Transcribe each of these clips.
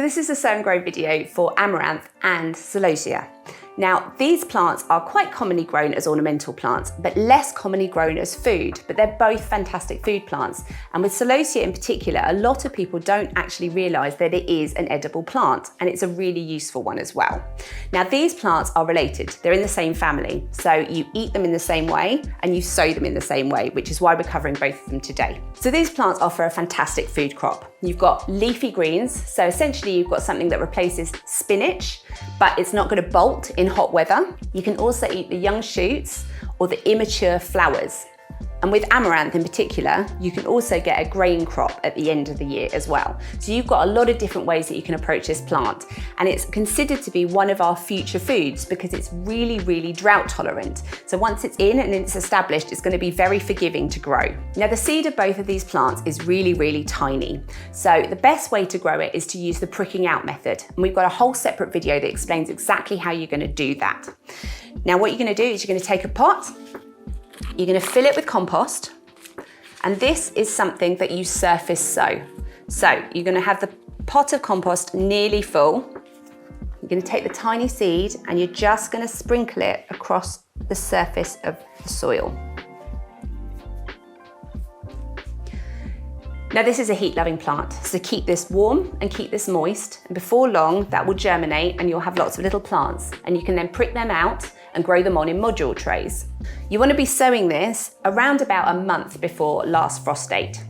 this is a sow and grow video for Amaranth and Celosia. Now, these plants are quite commonly grown as ornamental plants, but less commonly grown as food, but they're both fantastic food plants. And with Celosia in particular, a lot of people don't actually realise that it is an edible plant, and it's a really useful one as well. Now, these plants are related. They're in the same family, so you eat them in the same way and you sow them in the same way, which is why we're covering both of them today. So these plants offer a fantastic food crop. You've got leafy greens, so essentially you've got something that replaces spinach, but it's not going to bolt in hot weather. You can also eat the young shoots or the immature flowers. And with Amaranth in particular, you can also get a grain crop at the end of the year as well. So you've got a lot of different ways that you can approach this plant. And it's considered to be one of our future foods because it's really, really drought tolerant. So once it's in and it's established, it's going to be very forgiving to grow. Now, the seed of both of these plants is really, really tiny. So the best way to grow it is to use the pricking out method. And we've got a whole separate video that explains exactly how you're going to do that. Now, what you're going to do is you're going to take a pot. You're going to fill it with compost, and this is something that you surface sow. So you're going to have the pot of compost nearly full. You're going to take the tiny seed and you're just going to sprinkle it across the surface of the soil. Now, this is a heat-loving plant, so keep this warm and keep this moist, and before long that will germinate and you'll have lots of little plants, and you can then prick them out and grow them on in module trays. You want to be sowing this around about a month before last frost date.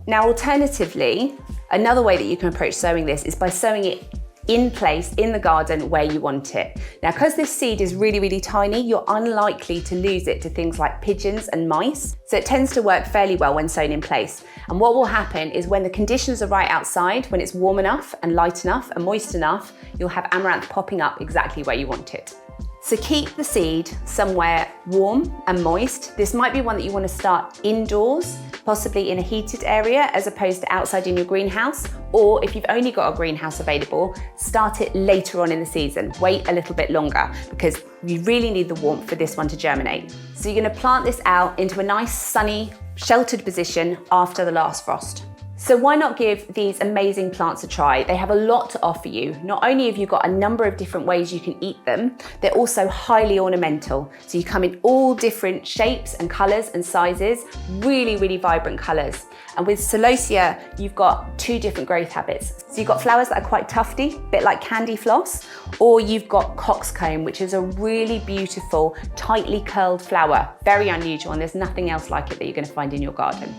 Now, alternatively, another way that you can approach sowing this is by sowing it in place in the garden where you want it. Now, because this seed is really, really tiny, you're unlikely to lose it to things like pigeons and mice. So it tends to work fairly well when sown in place. And what will happen is when the conditions are right outside, when it's warm enough and light enough and moist enough, you'll have amaranth popping up exactly where you want it. So keep the seed somewhere warm and moist. This might be one that you want to start indoors, possibly in a heated area as opposed to outside in your greenhouse. Or if you've only got a greenhouse available, start it later on in the season. Wait a little bit longer because you really need the warmth for this one to germinate. So you're going to plant this out into a nice sunny, sheltered position after the last frost. So why not give these amazing plants a try? They have a lot to offer you. Not only have you got a number of different ways you can eat them, they're also highly ornamental. So you come in all different shapes and colours and sizes, really, really vibrant colours. And with Celosia, you've got two different growth habits. So you've got flowers that are quite tufty, a bit like candy floss, or you've got coxcomb, which is a really beautiful, tightly curled flower. Very unusual, and there's nothing else like it that you're going to find in your garden.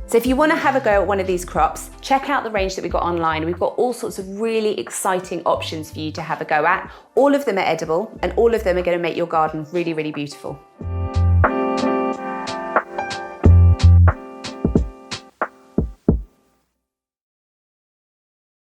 So if you want to have a go at one of these crops, check out the range that we've got online. We've got all sorts of really exciting options for you to have a go at. All of them are edible and all of them are going to make your garden really, really beautiful.